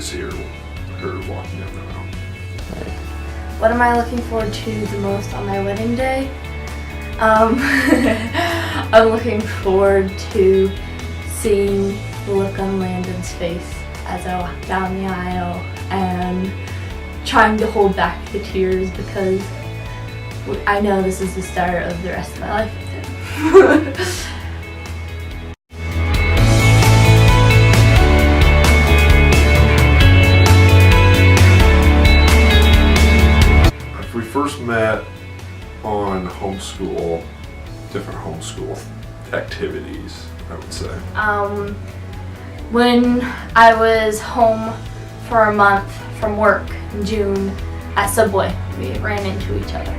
see her walking down the aisle. What am I looking forward to the most on my wedding day? I'm looking forward to seeing the look on Landon's face as I walk down the aisle and trying to hold back the tears because I know this is the start of the rest of my life with him. We first met on different homeschool activities, I would say. When I was home for a month from work in June at Subway, we ran into each other.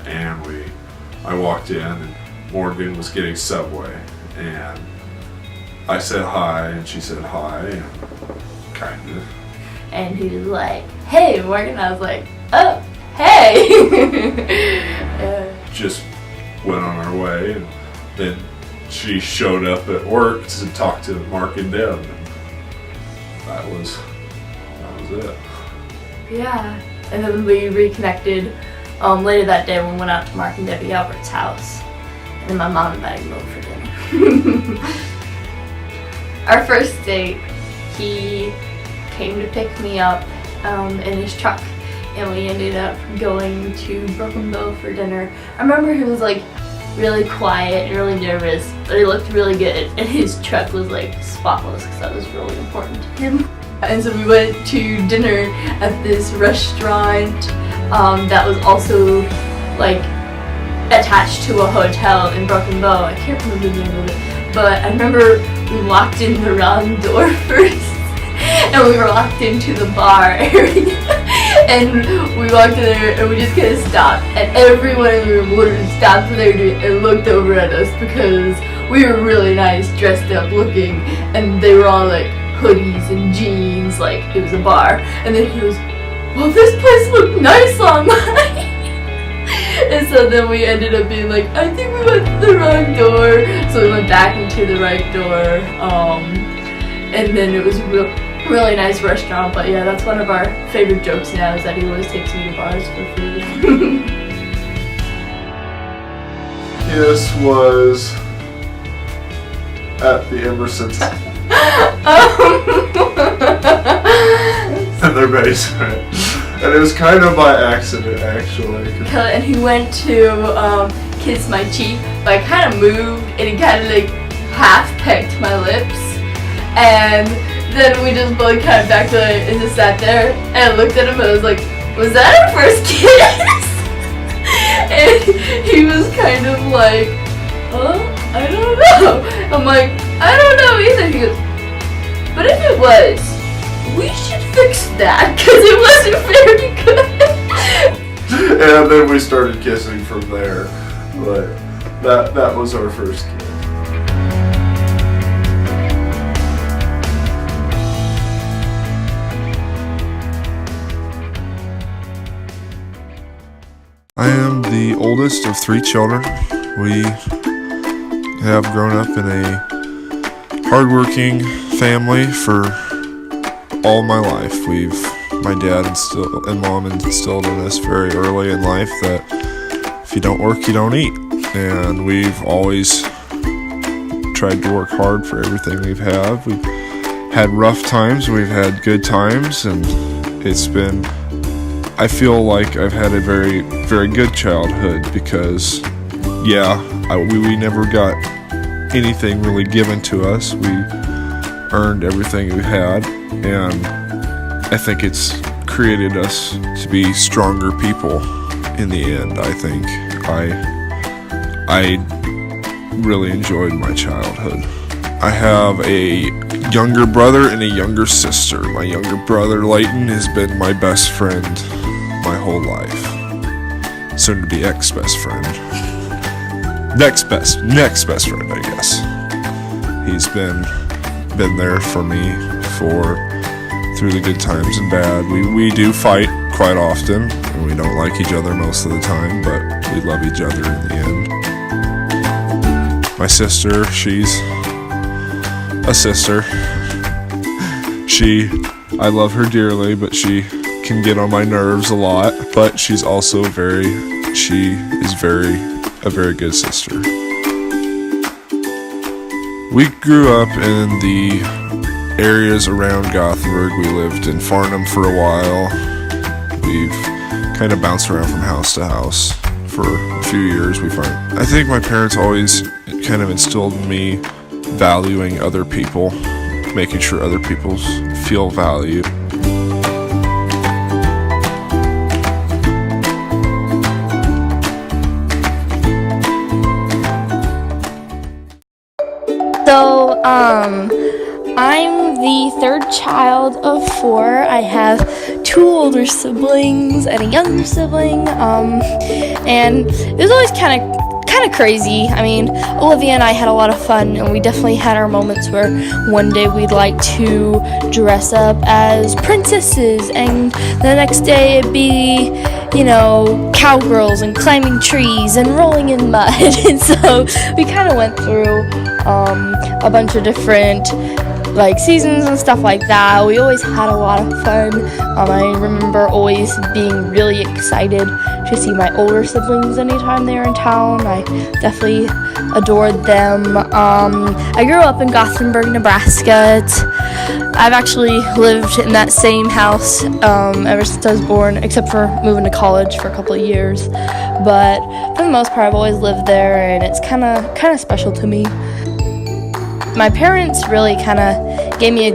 And I walked in and Morgan was getting Subway and I said hi and she said hi and kind of. And he was like, "Hey, Morgan." I was like, "Oh, hey." Just went on our way and then she showed up at work to talk to Mark and Deb and that was it. Yeah, and then we reconnected later that day when we went out to Mark and Debbie Albert's house. And then my mom invited me over for dinner. Our first date, he came to pick me up in his truck and we ended up going to Broken Bow for dinner. I remember he was like really quiet and really nervous, but he looked really good and his truck was like spotless because that was really important to him. And so we went to dinner at this restaurant that was also like attached to a hotel in Broken Bow. I can't remember the name of it, but I remember we walked in the wrong door first and we walked into the bar area and we walked in there and we just kind of stopped and everyone in the room literally stopped what they were doing and looked over at us because we were really nice, dressed up looking, and they were all like hoodies and jeans, like it was a bar. And then he goes, "Well, this place looked nice online." And so then we ended up being like, "I think we went to the wrong door." So we went back into the right door. And then it was a really nice restaurant. But yeah, that's one of our favorite jokes now is that he always takes me to bars for food. This was at the Emerson's in their basement. And it was kind of by accident, actually. And he went to kiss my cheek, but I kind of moved and he kind of like half pecked my lips. And then we just both kind of backed away and just sat there. And I looked at him and I was like, "Was that our first kiss?" And he was kind of like, "Oh, I don't know." I'm like, "I don't know either." He goes, "But if it was, we should fix that because it wasn't very good." And then we started kissing from there. But that was our first kiss. I am the oldest of 3 children. We have grown up in a hardworking family for all my life. My dad and mom instilled in us very early in life that if you don't work, you don't eat. And we've always tried to work hard for everything we've had. We've had rough times, we've had good times, and I feel like I've had a very, very good childhood because, we never got anything really given to us. We earned everything we had, and I think it's created us to be stronger people in the end. I think I really enjoyed my childhood. I have a younger brother and a younger sister. My younger brother, Landon, has been my best friend my whole life. Soon to be ex-best friend. Next best friend, I guess. He's been there for me through the good times and bad. We do fight quite often, and we don't like each other most of the time, but we love each other in the end. My sister, she's a sister. She I love her dearly, but she can get on my nerves a lot. But she's also a very good sister. We grew up in the areas around Gothenburg. We lived in Farnham for a while. We've kind of bounced around from house to house for a few years. I think my parents always kind of instilled in me valuing other people, making sure other people feel valued. So, I'm the third child of 4. I have 2 older siblings and a younger sibling, and it was always kind of crazy. I mean, Olivia and I had a lot of fun, and we definitely had our moments where one day we'd like to dress up as princesses, and the next day it'd be, cowgirls and climbing trees and rolling in mud. And so we kind of went through a bunch of different seasons and stuff like that. We always had a lot of fun. I remember always being really excited to see my older siblings anytime they were in town. I definitely adored them. I grew up in Gothenburg, Nebraska. I've actually lived in that same house ever since I was born, except for moving to college for a couple of years. But for the most part, I've always lived there, and it's kind of special to me. My parents really kind of gave me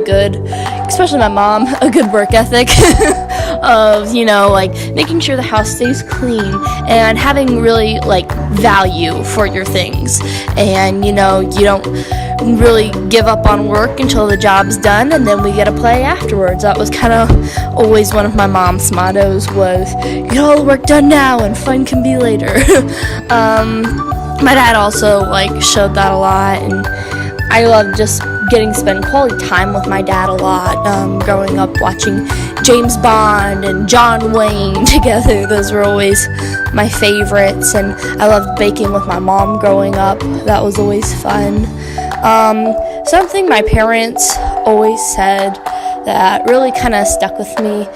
especially my mom, a good work ethic of, making sure the house stays clean and having really, value for your things. And, you don't really give up on work until the job's done, and then we get to play afterwards. That was kind of always one of my mom's mottos was, get all the work done now and fun can be later. My dad also, showed that a lot, and I love just getting to spend quality time with my dad a lot. Growing up watching James Bond and John Wayne together, those were always my favorites. And I loved baking with my mom growing up. That was always fun. Something my parents always said that really kind of stuck with me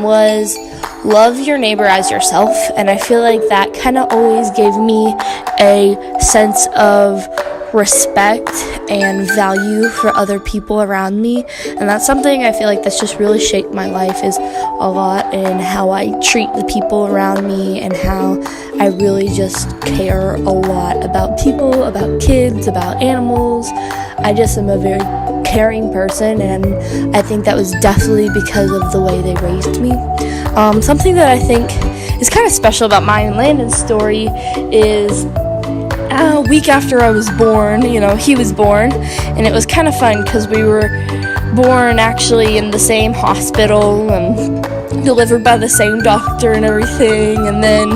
was love your neighbor as yourself. And I feel like that kind of always gave me a sense of respect and value for other people around me, and that's something I feel like that's just really shaped my life is a lot in how I treat the people around me and how I really just care a lot about people, about kids, about animals. I just am a very caring person, and I think that was definitely because of the way they raised me. Something that I think is kind of special about mine and Landon's story is a week after I was born, he was born, and it was kind of fun because we were born actually in the same hospital and delivered by the same doctor and everything. And then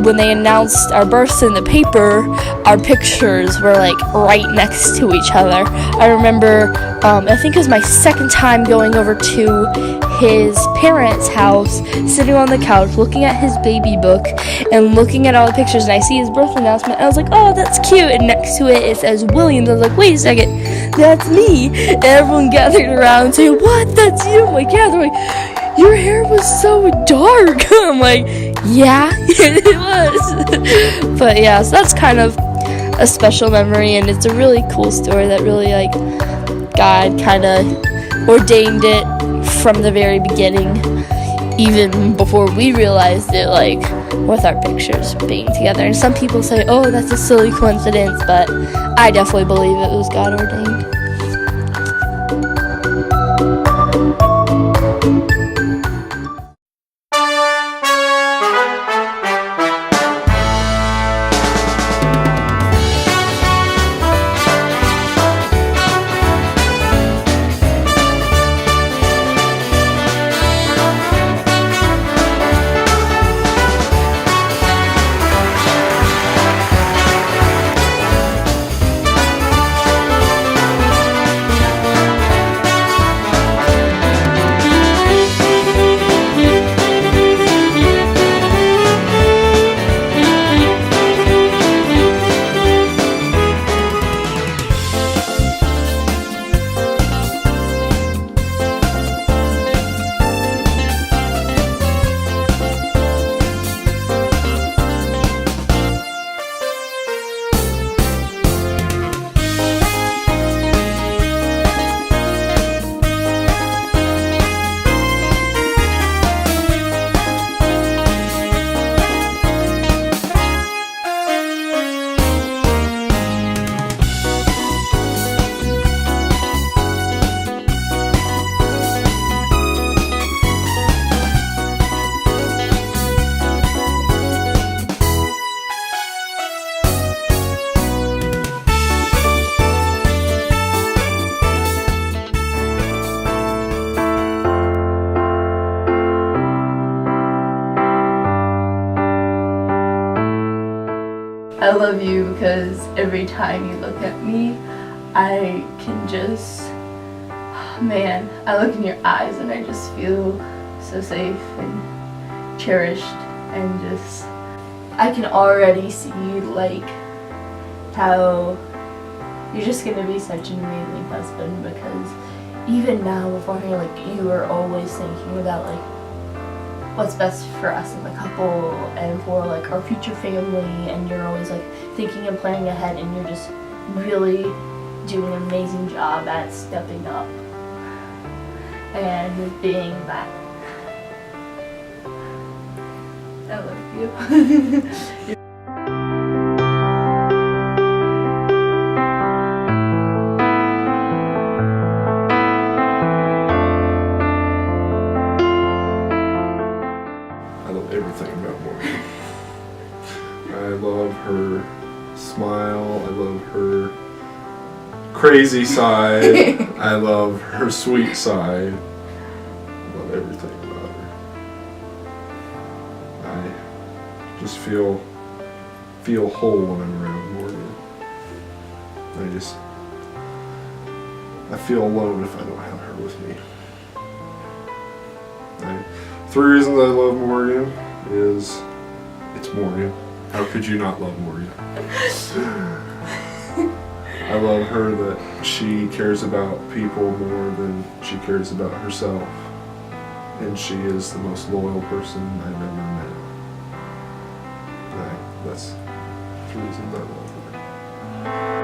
when they announced our births in the paper, our pictures were right next to each other. I remember, I think it was my second time going over to his parents' house, sitting on the couch, looking at his baby book and looking at all the pictures, and I see his birth announcement, and I was like, oh, that's cute, and next to it says Williams. I was like, wait a second, that's me. And everyone gathered around saying, what, that's you? I'm like, yeah. They're like, your hair was so dark. I'm like, yeah, it was. But yeah, so that's kind of a special memory, and it's a really cool story that really God kind of ordained it from the very beginning, even before we realized it, with our pictures being together. And some people say, oh, that's a silly coincidence, but I definitely believe it was God ordained. love you because every time you look at me, I can just, man, I look in your eyes and I just feel so safe and cherished, and just, I can already see like how you're just gonna be such an amazing husband, because even now beforehand, like, you are always thinking about like what's best for us in the couple and for like our future family, and you're always like thinking and planning ahead, and you're just really doing an amazing job at stepping up and being that. I love you. Everything about Morgan. I love her smile, I love her crazy side, I love her sweet side, I love everything about her. I just feel whole when I'm around Morgan. I feel alone if I don't have her with me. Three reasons I love Morgan is it's Morgan. How could you not love Morgan? I love her that she cares about people more than she cares about herself. And she is the most loyal person I've ever met. That's 3 reasons I love her.